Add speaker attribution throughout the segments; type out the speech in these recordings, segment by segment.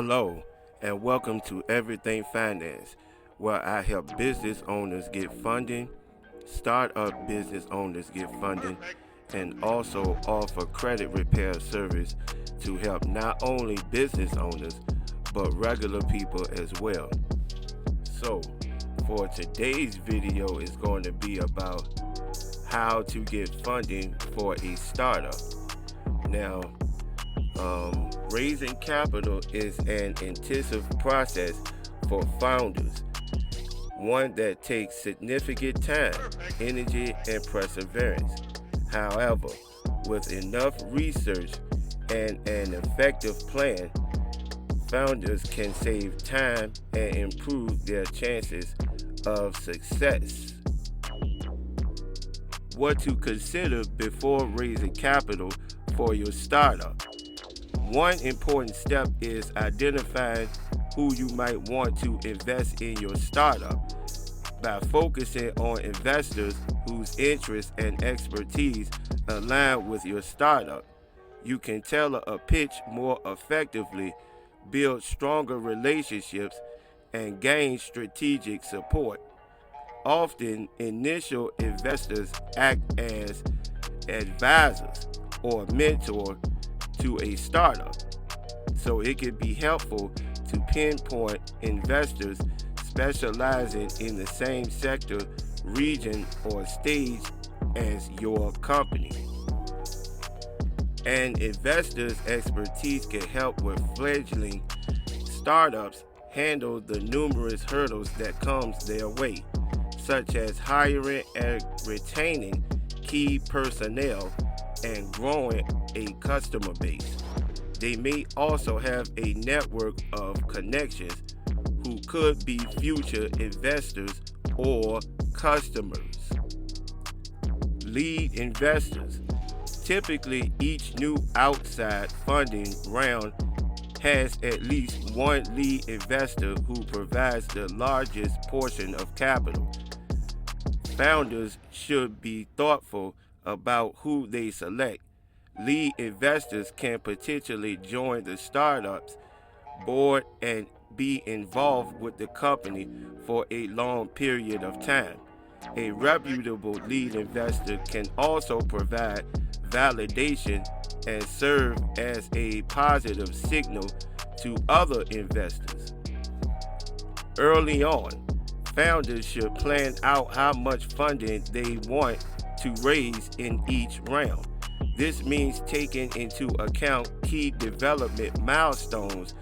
Speaker 1: Hello, and welcome to Everything Finance, where I help business owners get funding, startup business owners get funding, and also offer credit repair service to help not only business owners, but regular people as well. So, for today's video is going to be about how to get funding for a startup. Now, raising capital is an intensive process for founders, one that takes significant time, energy, and perseverance. However, with enough research and an effective plan, founders can save time and improve their chances of success. What to consider before raising capital for your startup. One important step is identifying who you might want to invest in your startup. By focusing on investors whose interests and expertise align with your startup, you can tailor a pitch more effectively, build stronger relationships, and gain strategic support. Often, initial investors act as advisors or mentor to a startup, so it can be helpful to pinpoint investors specializing in the same sector, region, or stage as your company. An investor's expertise can help with fledgling startups handle the numerous hurdles that comes their way, such as hiring and retaining key personnel and growing a customer base. They may also have a network of connections who could be future investors or customers. Lead investors. Typically, each new outside funding round has at least one lead investor who provides the largest portion of capital. Founders should be thoughtful about who they select. Lead investors can potentially join the startup's board and be involved with the company for a long period of time. A reputable lead investor can also provide validation and serve as a positive signal to other investors. Early on, founders should plan out how much funding they want to raise in each round. This means taking into account key development milestones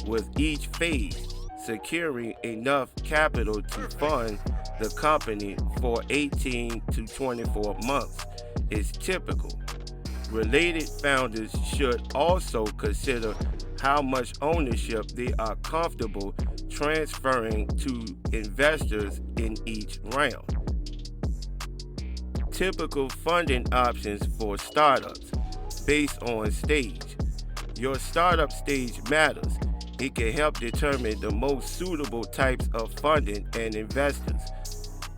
Speaker 1: with each phase. Securing enough capital to fund the company for 18 to 24 months is typical. Related founders should also consider how much ownership they are comfortable transferring to investors in each round. Typical funding options for startups based on stage. Your startup stage matters. It can help determine the most suitable types of funding and investors.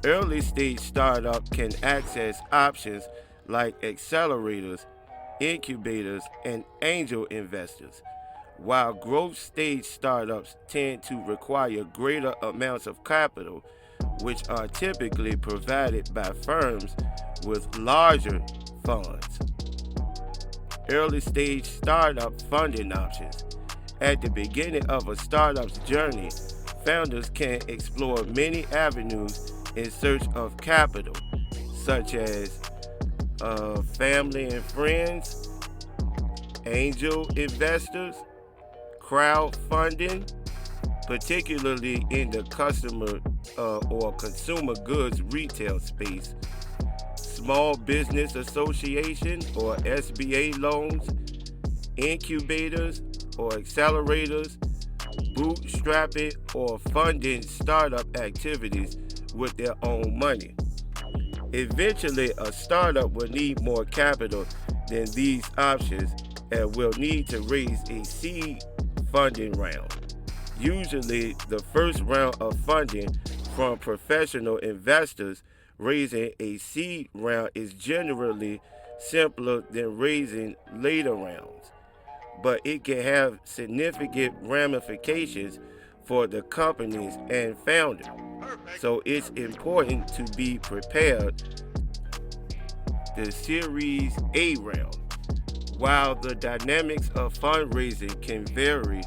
Speaker 1: Early stage startup can access options like accelerators, incubators, and angel investors, while growth stage startups tend to require greater amounts of capital, which are typically provided by firms with larger funds. Early stage startup funding options. At the beginning of a startup's journey, founders can explore many avenues in search of capital, such as family and friends, angel investors, crowdfunding, particularly in the customer or consumer goods retail space, small business association or SBA loans, incubators or accelerators, bootstrapping or funding startup activities with their own money. Eventually, a startup will need more capital than these options and will need to raise a seed funding round. Usually, the first round of funding from professional investors. Raising a seed round is generally simpler than raising later rounds. but it can have significant ramifications for the companies and founder. So it's important to be prepared. The Series A round. While the dynamics of fundraising can vary,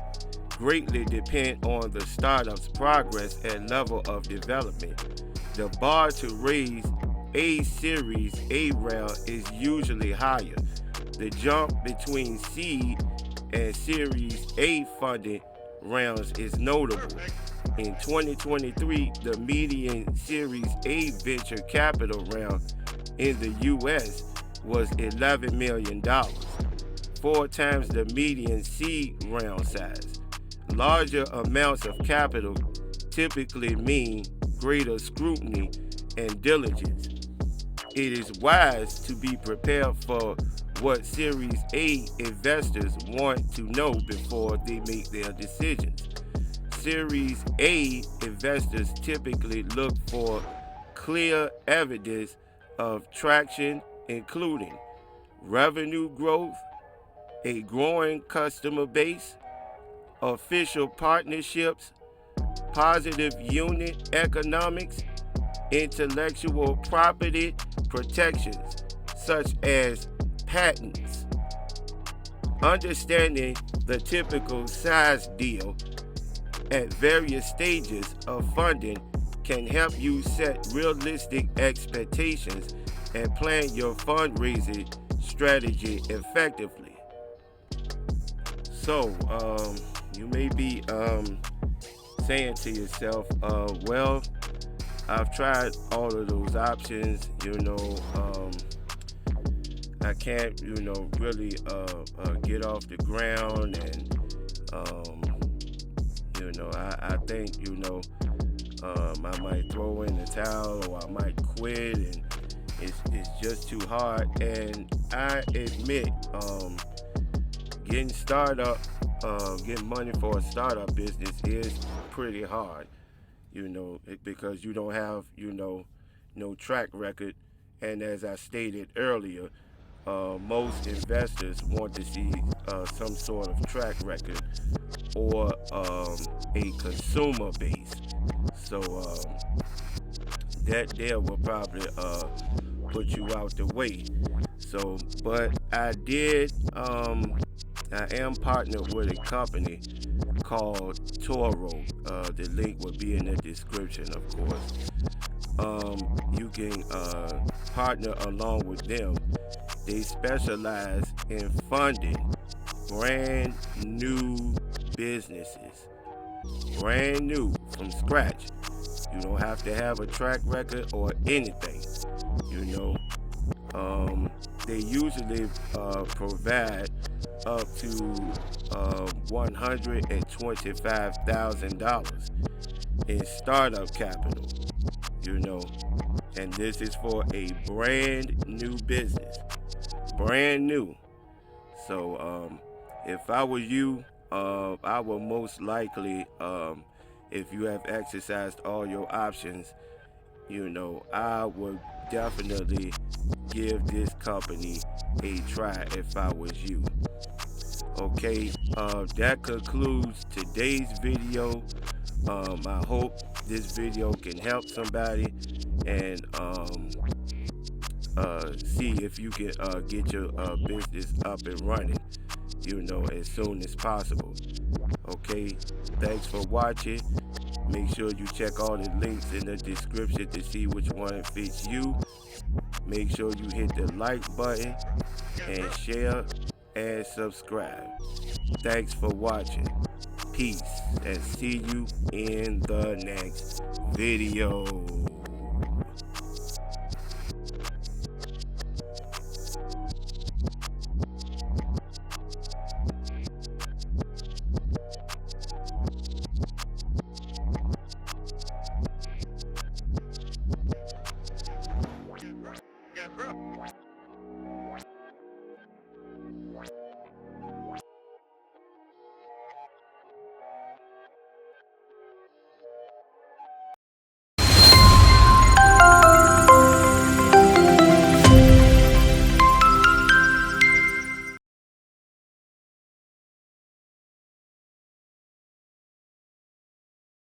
Speaker 1: greatly depend on the startup's progress and level of development. The bar to raise a Series A round is usually higher. The jump between seed and Series A funding rounds is notable. In 2023, the median Series A venture capital round in the U.S. was $11 million, 4 times the median seed round size. Larger amounts of capital typically mean greater scrutiny and diligence. It is wise to be prepared for what Series A investors want to know before they make their decisions. Series A investors typically look for clear evidence of traction, including revenue growth, a growing customer base, official partnerships, positive unit economics, intellectual property protections, such as patents. Understanding the typical size deal at various stages of funding can help you set realistic expectations and plan your fundraising strategy effectively. So, you may be saying to yourself, well, I've tried all of those options, I can't, really get off the ground, and I think, I might throw in the towel, or I might quit, and it's just too hard. And I admit, getting money for a startup business is pretty hard, because you don't have, no track record. And as I stated earlier, most investors want to see some sort of track record or a consumer base. So that there will probably put you out the way. So, but I am partnered with a company called Toro. The link will be in the description, of course. You can partner along with them. They specialize in funding brand new businesses, brand new from scratch. You don't have to have a track record or anything. They usually provide up to $125,000 in startup capital, and this is for a brand new business, brand new. So if I were you, I would most likely, if you have exercised all your options, I would definitely give this company a try if I was you. Okay, that concludes today's video. I hope this video can help somebody, and see if you can get your business up and running, as soon as possible. Okay, thanks for watching. Make sure you check all the links in the description to see which one fits you. Make sure you hit the like button and share and subscribe. Thanks for watching. Peace, and see you in the next video. Yeah, bro.